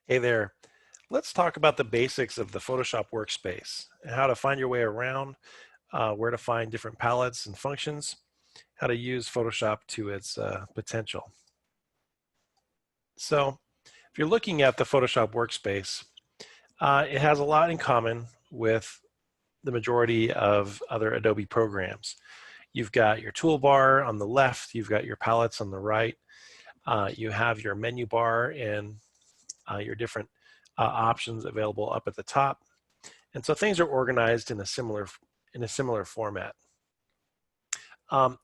Hey there. Let's talk about the basics of the Photoshop workspace and how to find your way around, where to find different palettes and functions, how to use Photoshop to its potential. So if you're looking at the Photoshop workspace, it has a lot in common with the majority of other Adobe programs. You've got your toolbar on the left, you've got your palettes on the right, you have your menu bar and your different options available up at the top. And so things are organized in a similar format.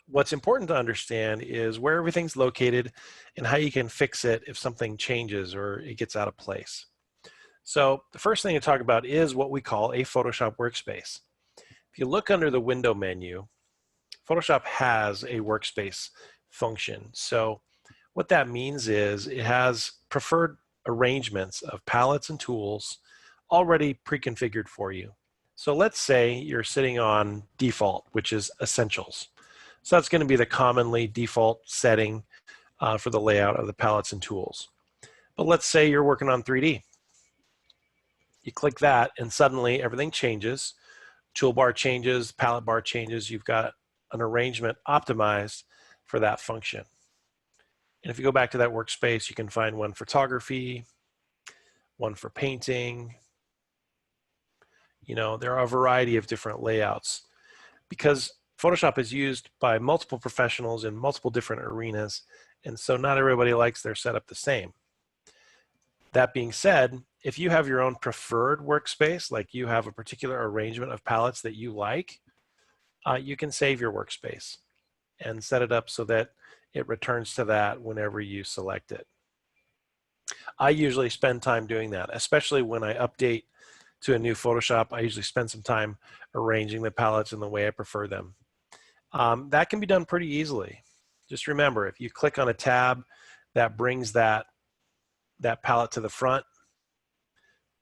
What's important to understand is where everything's located and how you can fix it if something changes or it gets out of place. So the first thing to talk about is what we call a Photoshop workspace. If you look under the window menu, Photoshop has a workspace function. So what that means is it has preferred arrangements of palettes and tools already pre-configured for you. So let's say you're sitting on default, which is essentials. So that's going to be the commonly default setting for the layout of the palettes and tools. But let's say you're working on 3D. You click that and suddenly everything changes. Toolbar changes, palette bar changes. You've got an arrangement optimized for that function. And if you go back to that workspace, you can find one for photography, one for painting. You know, there are a variety of different layouts because Photoshop is used by multiple professionals in multiple different arenas, and so not everybody likes their setup the same. That being said, if you have your own preferred workspace, like you have a particular arrangement of palettes that you like, you can save your workspace and set it up so that it returns to that whenever you select it. I usually spend time doing that, especially when I update to a new Photoshop. I usually spend some time arranging the palettes in the way I prefer them. That can be done pretty easily. Just remember, if you click on a tab, that brings that palette to the front,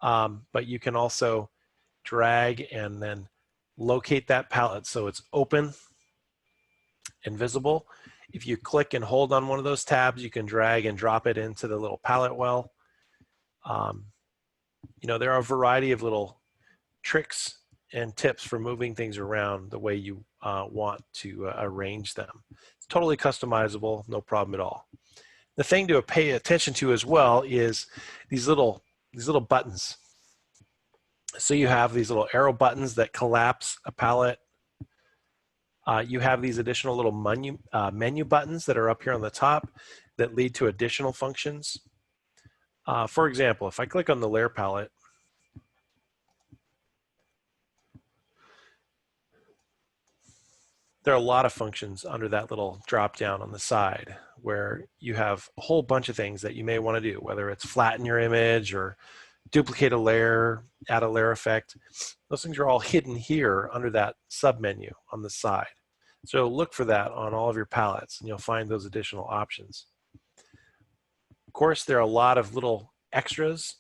but you can also drag and then locate that palette so it's open and visible. If you click and hold on one of those tabs, you can drag and drop it into the little palette well. You know, there are a variety of little tricks and tips for moving things around the way you want to arrange them. It's totally customizable, no problem at all. The thing to pay attention to as well is these little buttons. So you have these little arrow buttons that collapse a palette. You have these additional little menu buttons that are up here on the top that lead to additional functions. For example, if I click on the layer palette, there are a lot of functions under that little drop down on the side where you have a whole bunch of things that you may want to do, whether it's flatten your image or duplicate a layer, add a layer effect. Those things are all hidden here under that submenu on the side. So look for that on all of your palettes and you'll find those additional options. Of course, there are a lot of little extras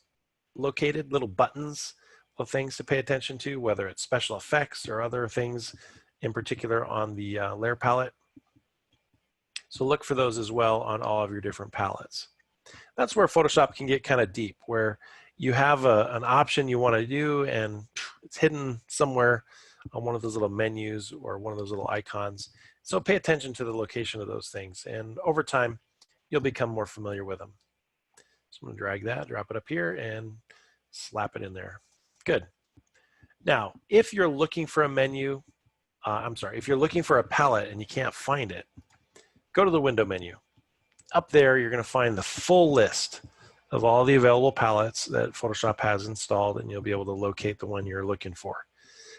located, little buttons of things to pay attention to, whether it's special effects or other things in particular on the layer palette. So look for those as well on all of your different palettes. That's where Photoshop can get kind of deep, where you have an option you want to do and it's hidden somewhere on one of those little menus or one of those little icons. So pay attention to the location of those things, and over time you'll become more familiar with them. So I'm going to drag that, drop it up here, and slap it in there. Good. Now, if you're looking for a menu, if you're looking for a palette and you can't find it, go to the window menu. Up there, you're going to find the full list of all the available palettes that Photoshop has installed, and you'll be able to locate the one you're looking for.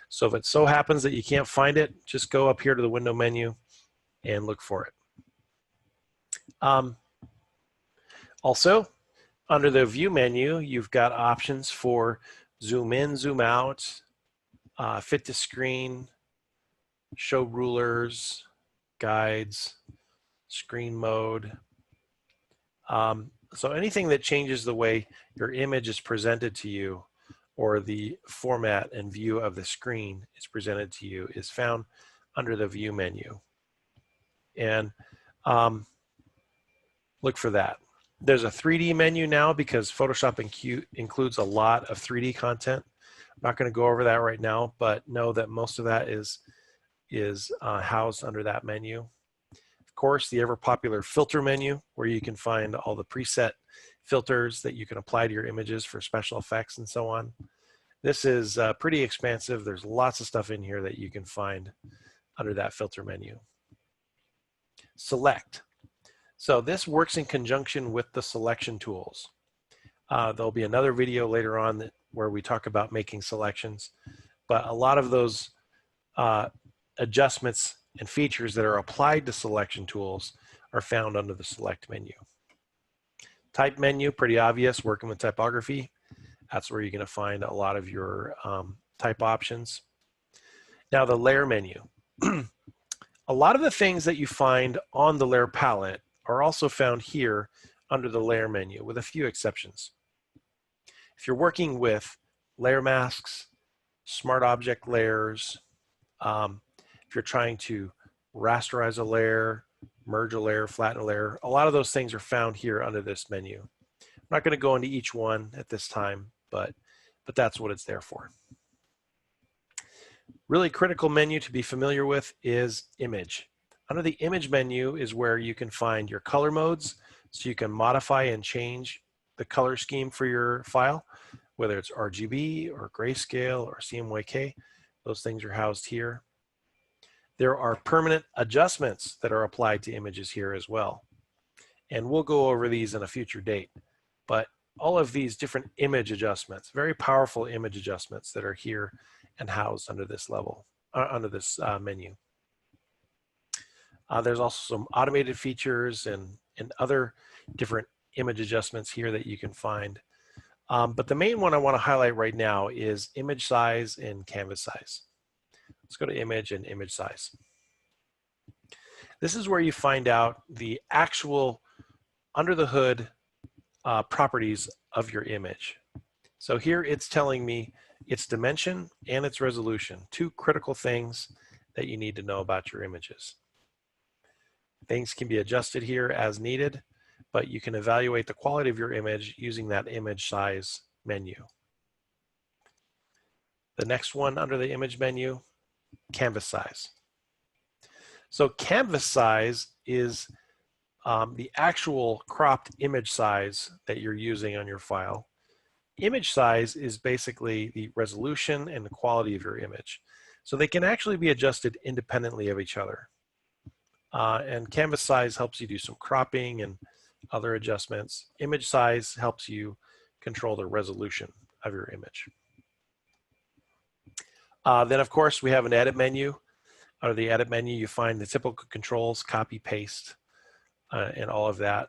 So if it so happens that you can't find it, just go up here to the window menu and look for it. Also, under the view menu, you've got options for zoom in, zoom out, fit to screen, show rulers, guides, screen mode. So anything that changes the way your image is presented to you or the format and view of the screen is presented to you is found under the view menu. And look for that. There's a 3D menu now because Photoshop includes a lot of 3D content. I'm not going to go over that right now, but know that most of that is housed under that menu. Of course, the ever popular filter menu, where you can find all the preset filters that you can apply to your images for special effects and so on. This is pretty expansive. There's lots of stuff in here that you can find under that filter menu. Select. So this works in conjunction with the selection tools. There'll be another video later on where we talk about making selections, but a lot of those adjustments and features that are applied to selection tools are found under the select menu. Type menu, pretty obvious, working with typography. That's where you're going to find a lot of your type options. Now the layer menu. A lot of the things that you find on the layer palette are also found here under the layer menu, with a few exceptions. If you're working with layer masks, smart object layers, if you're trying to rasterize a layer, merge a layer, flatten a layer, a lot of those things are found here under this menu. I'm not going to go into each one at this time, but that's what it's there for. Really critical menu to be familiar with is image. Under the image menu is where you can find your color modes, so you can modify and change the color scheme for your file, whether it's RGB or grayscale or CMYK. Those things are housed here. There are permanent adjustments that are applied to images here as well. And we'll go over these in a future date. But all of these different image adjustments, very powerful image adjustments that are here and housed under this level, under this menu. There's also some automated features and other different image adjustments here that you can find. But the main one I want to highlight right now is image size and canvas size. Let's go to image and image size. This is where you find out the actual under the hood properties of your image. So here it's telling me its dimension and its resolution, two critical things that you need to know about your images. Things can be adjusted here as needed, but you can evaluate the quality of your image using that image size menu. The next one under the image menu, canvas size. So canvas size is the actual cropped image size that you're using on your file. Image size is basically the resolution and the quality of your image. So they can actually be adjusted independently of each other. And canvas size helps you do some cropping and other adjustments. Image size helps you control the resolution of your image. Then of course we have an edit menu. Under the edit menu you find the typical controls, copy, paste, and all of that.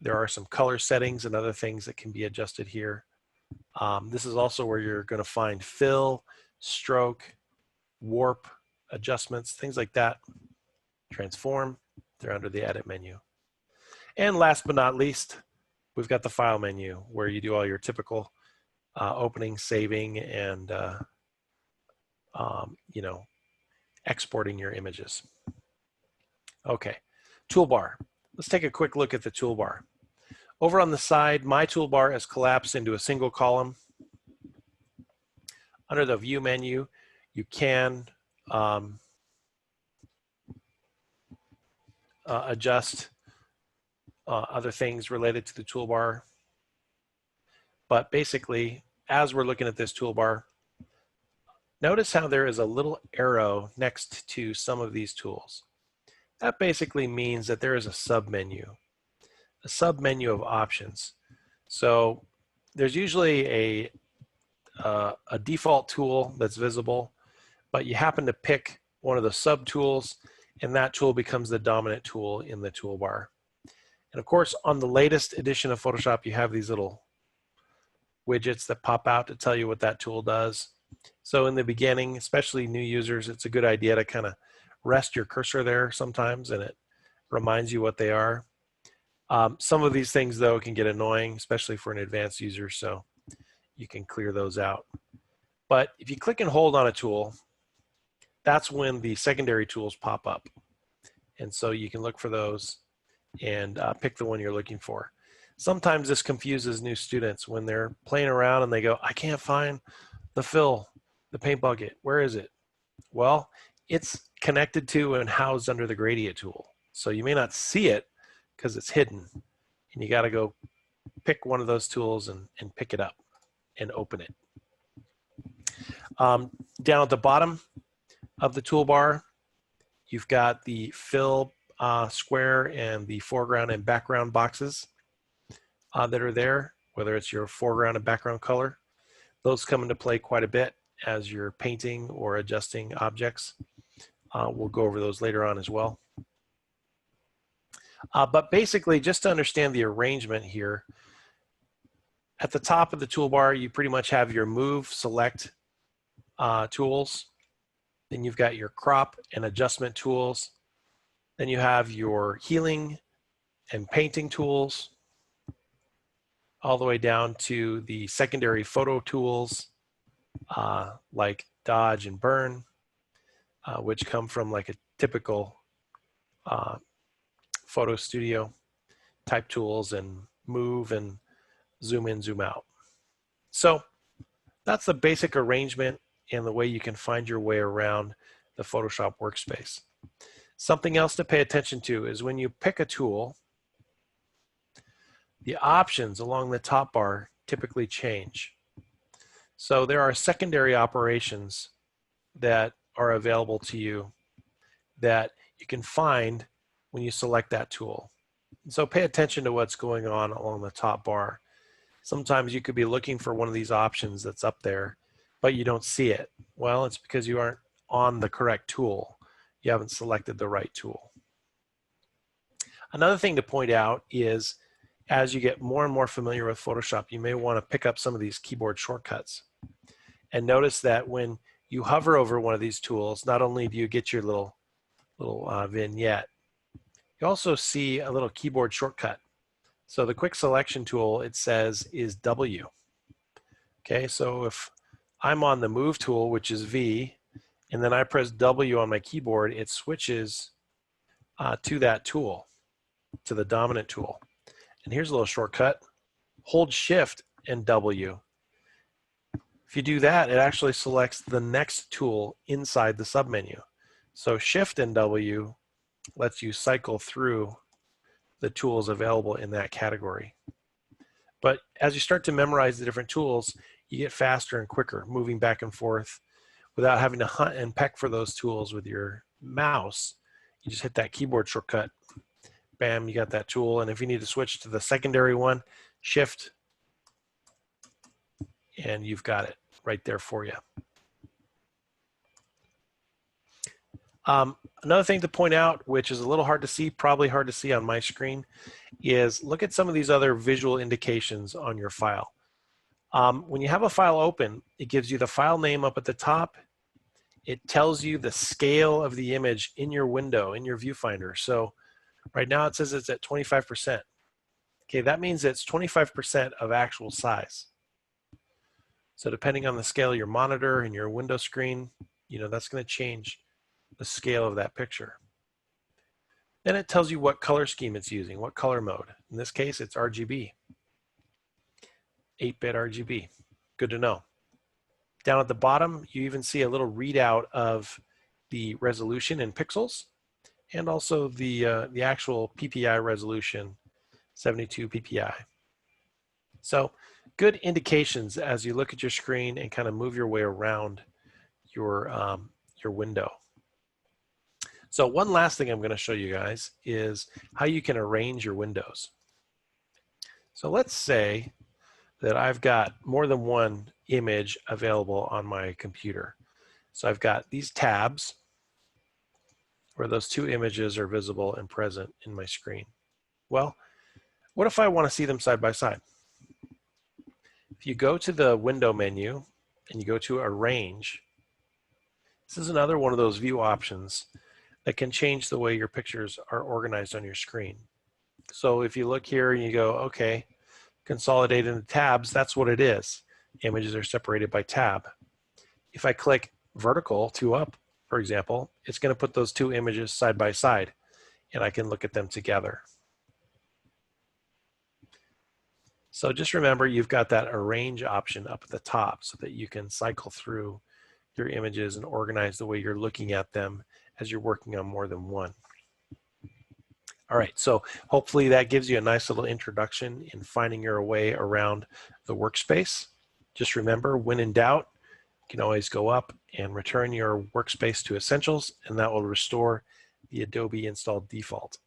There are some color settings and other things that can be adjusted here. This is also where you're going to find fill, stroke, warp adjustments, things like that. Transform, they're under the edit menu. And last but not least, we've got the file menu where you do all your typical opening, saving, and you know, exporting your images. Okay, toolbar. Let's take a quick look at the toolbar. Over on the side, my toolbar is collapsed into a single column. Under the view menu, you can adjust other things related to the toolbar. But basically, as we're looking at this toolbar, notice how there is a little arrow next to some of these tools. That basically means that there is a submenu of options. So there's usually a default tool that's visible, but you happen to pick one of the sub tools, and that tool becomes the dominant tool in the toolbar. And of course, on the latest edition of Photoshop, you have these little widgets that pop out to tell you what that tool does. So in the beginning, especially new users, it's a good idea to kind of rest your cursor there sometimes, and it reminds you what they are. Some of these things, though, can get annoying, especially for an advanced user, so you can clear those out. But if you click and hold on a tool, that's when the secondary tools pop up. And so you can look for those and pick the one you're looking for. Sometimes this confuses new students when they're playing around and they go, I can't find the fill, the paint bucket. Where is it? Well, it's connected to and housed under the gradient tool. So you may not see it because it's hidden. And you got to go pick one of those tools and pick it up and open it. Down at the bottom of the toolbar, you've got the fill square and the foreground and background boxes that are there, whether it's your foreground and background color. Those come into play quite a bit as you're painting or adjusting objects. We'll go over those later on as well. But basically, just to understand the arrangement here, at the top of the toolbar, you pretty much have your move, select tools. Then you've got your crop and adjustment tools. Then you have your healing and painting tools, all the way down to the secondary photo tools like dodge and burn, which come from like a typical photo studio type tools, and move and zoom in, zoom out. So that's the basic arrangement and the way you can find your way around the Photoshop workspace. Something else to pay attention to is when you pick a tool, the options along the top bar typically change. So there are secondary operations that are available to you that you can find when you select that tool. So pay attention to what's going on along the top bar. Sometimes you could be looking for one of these options that's up there, but you don't see it. Well, it's because you aren't on the correct tool. You haven't selected the right tool. Another thing to point out is as you get more and more familiar with Photoshop, you may want to pick up some of these keyboard shortcuts. And notice that when you hover over one of these tools, not only do you get your little vignette, you also see a little keyboard shortcut. So the quick selection tool, it says, is W. Okay, so if I'm on the move tool, which is V, and then I press W on my keyboard, it switches to that tool, to the dominant tool. And here's a little shortcut. Hold Shift and W. If you do that, it actually selects the next tool inside the submenu. So Shift and W lets you cycle through the tools available in that category. But as you start to memorize the different tools, you get faster and quicker, moving back and forth without having to hunt and peck for those tools with your mouse. You just hit that keyboard shortcut. Bam, you got that tool. And if you need to switch to the secondary one, Shift, and you've got it right there for you. Another thing to point out, which is a little hard to see, probably hard to see on my screen, is look at some of these other visual indications on your file. When you have a file open, it gives you the file name up at the top. It tells you the scale of the image in your window, in your viewfinder. So right now it says it's at 25%. Okay, that means it's 25% of actual size. So depending on the scale of your monitor and your window screen, you know, that's going to change the scale of that picture. Then it tells you what color scheme it's using, what color mode. In this case, it's RGB, 8-bit RGB. Good to know. Down at the bottom, you even see a little readout of the resolution in pixels and also the actual PPI resolution, 72 PPI. So good indications as you look at your screen and kind of move your way around your window. So one last thing I'm going to show you guys is how you can arrange your windows. So let's say that I've got more than one image available on my computer. So I've got these tabs where those two images are visible and present in my screen. Well, what if I want to see them side by side? If you go to the window menu and you go to Arrange, this is another one of those view options that can change the way your pictures are organized on your screen. So if you look here and you go, okay, consolidate into tabs, that's what it is. Images are separated by tab. If I click vertical, 2 up, for example, it's going to put those two images side by side, and I can look at them together. So just remember you've got that arrange option up at the top so that you can cycle through your images and organize the way you're looking at them as you're working on more than one. All right, so hopefully that gives you a nice little introduction in finding your way around the workspace. Just remember, when in doubt, you can always go up and return your workspace to Essentials, and that will restore the Adobe installed default.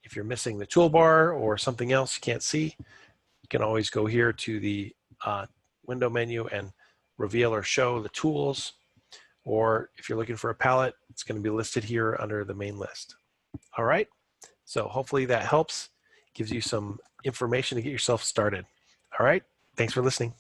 If you're missing the toolbar or something else you can't see, you can always go here to the window menu and reveal or show the tools. Or if you're looking for a palette, it's going to be listed here under the main list. All right, so hopefully that helps, gives you some information to get yourself started. All right, thanks for listening.